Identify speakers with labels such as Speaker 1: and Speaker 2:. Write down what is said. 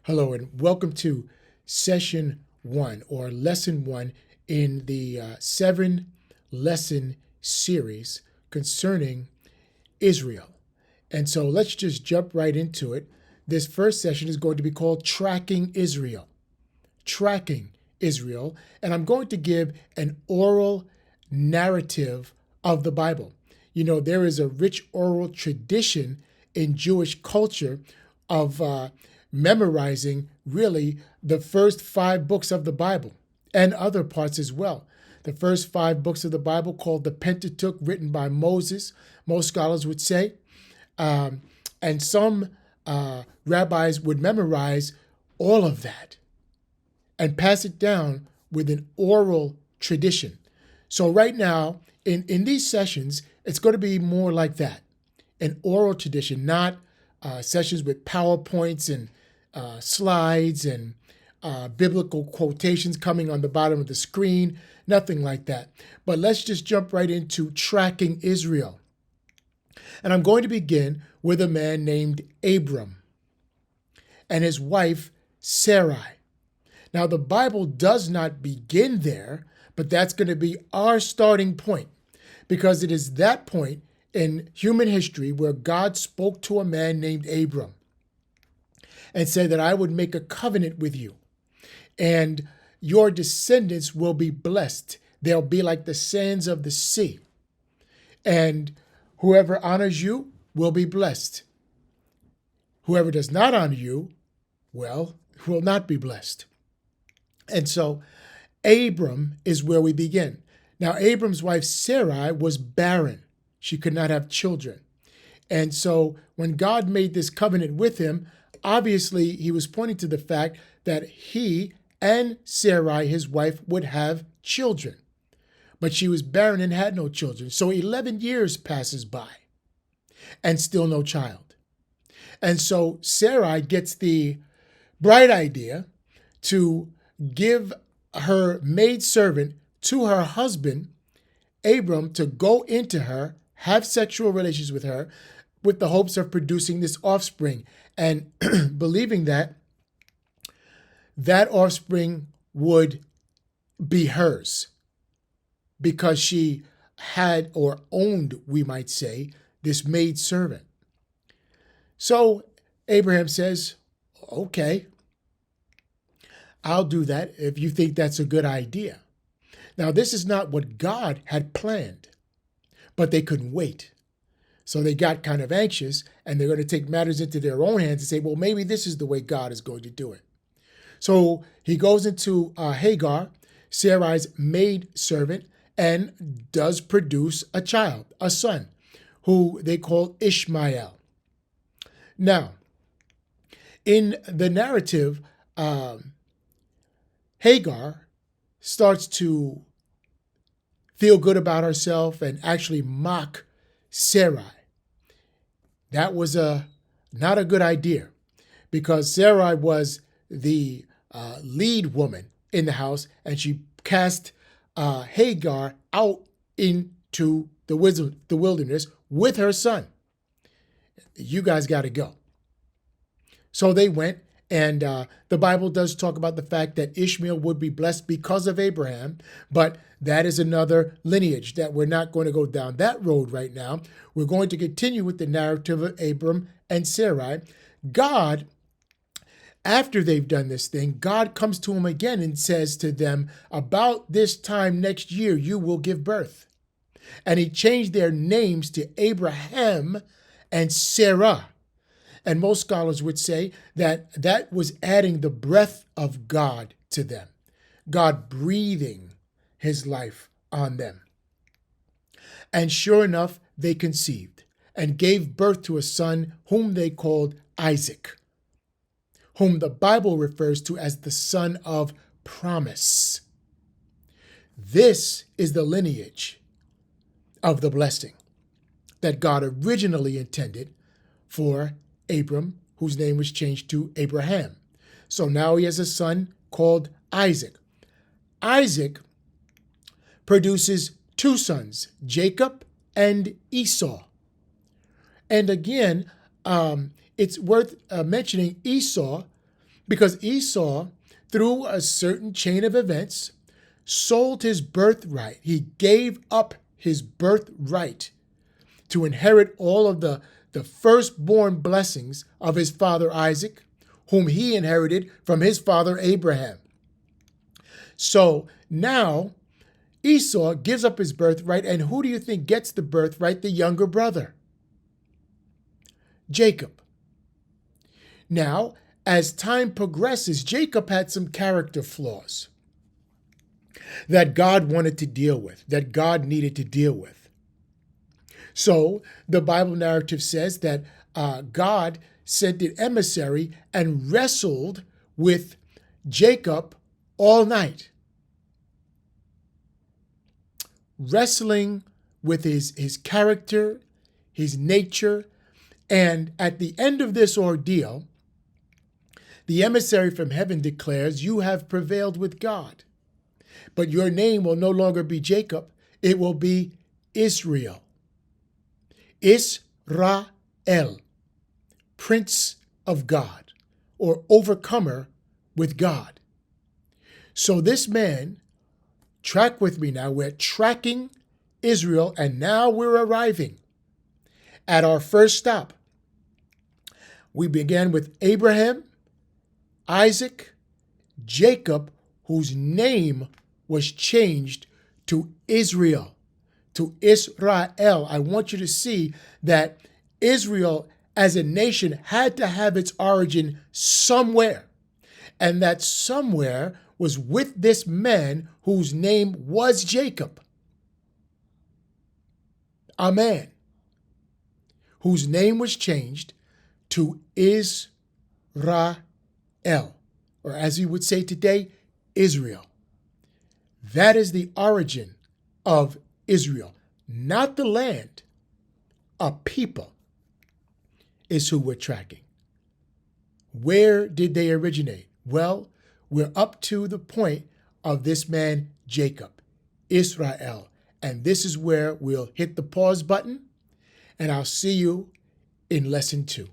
Speaker 1: Hello, and welcome to session one or lesson one in the 7 lesson series concerning Israel. And so let's just jump right into it. This first session is going to be called Tracking Israel. Tracking Israel. And I'm going to give an oral narrative of the Bible. You know, there is a rich oral tradition in Jewish culture of memorizing really the first 5 books of the Bible and other parts as well. The first 5 books of the Bible, called the Pentateuch, written by Moses, most scholars would say. And some rabbis would memorize all of that and pass it down with an oral tradition. So right now, in these sessions, it's going to be more like that, an oral tradition, not sessions with PowerPoints and slides and biblical quotations coming on the bottom of the screen, nothing like that. But let's just jump right into tracking Israel. And I'm going to begin with a man named Abram and his wife Sarai. Now, the Bible does not begin there, but that's going to be our starting point, because it is that point in human history where God spoke to a man named Abram and said that I would make a covenant with you, and your descendants will be blessed. They'll be like the sands of the sea, and whoever honors you will be blessed. Whoever does not honor you, well, will not be blessed. And so Abram is where we begin. Now, Abram's wife Sarai was barren. She could not have children. And so when God made this covenant with him, obviously he was pointing to the fact that he and Sarai, his wife, would have children. But she was barren and had no children. So 11 years passes by and still no child. And so Sarai gets the bright idea to give her maidservant to her husband, Abram, to go into her, have sexual relations with her, with the hopes of producing this offspring, and believing that that offspring would be hers because she had or owned, we might say, this maidservant. So Abraham says, okay, I'll do that if you think that's a good idea. Now, this is not what God had planned, but they couldn't wait. So they got kind of anxious, and they're going to take matters into their own hands and say, well, maybe this is the way God is going to do it. So he goes into Hagar, Sarai's maidservant, and does produce a child, a son, who they call Ishmael. Now, in the narrative, Hagar starts to feel good about herself and actually mock Sarai. That was not a good idea, because Sarai was the lead woman in the house, and she cast Hagar out into the wilderness with her son. You guys got to go. So they went, and the Bible does talk about the fact that Ishmael would be blessed because of Abraham, but that is another lineage that we're not going to go down that road right now. We're going to continue with the narrative of Abram and Sarai. God, after they've done this thing, God comes to him again and says to them, about this time next year, you will give birth. And he changed their names to Abraham and Sarah. And most scholars would say that that was adding the breath of God to them, God breathing his life on them. And sure enough, they conceived and gave birth to a son whom they called Isaac, whom the Bible refers to as the son of promise. This is the lineage of the blessing that God originally intended for Abram, whose name was changed to Abraham. So now he has a son called Isaac. Isaac produces 2 sons, Jacob and Esau. And again, it's worth mentioning Esau Because Esau, through a certain chain of events, sold his birthright. He gave up his birthright to inherit all of the firstborn blessings of his father Isaac, whom he inherited from his father Abraham. So now Esau gives up his birthright, and who do you think gets the birthright? The younger brother, Jacob. Now, as time progresses, Jacob had some character flaws that God wanted to deal with, that God needed to deal with. So the Bible narrative says that God sent an emissary and wrestled with Jacob all night, wrestling with his character, his nature. And at the end of this ordeal, the emissary from heaven declares, "You have prevailed with God, but your name will no longer be Jacob. It will be Israel." Israel, Prince of God, or overcomer with God. So this man, track with me now, we're tracking Israel, and now we're arriving at our first stop. We began with Abraham, Isaac, Jacob, whose name was changed to Israel, to Israel. I want you to see that Israel as a nation had to have its origin somewhere, and that somewhere was with this man whose name was Jacob. A man whose name was changed to Israel, or as we would say today, Israel. That is the origin of Israel, not the land. A people is who we're tracking. Where did they originate? Well, we're up to the point of this man, Jacob, Israel. And this is where we'll hit the pause button, and I'll see you in lesson 2.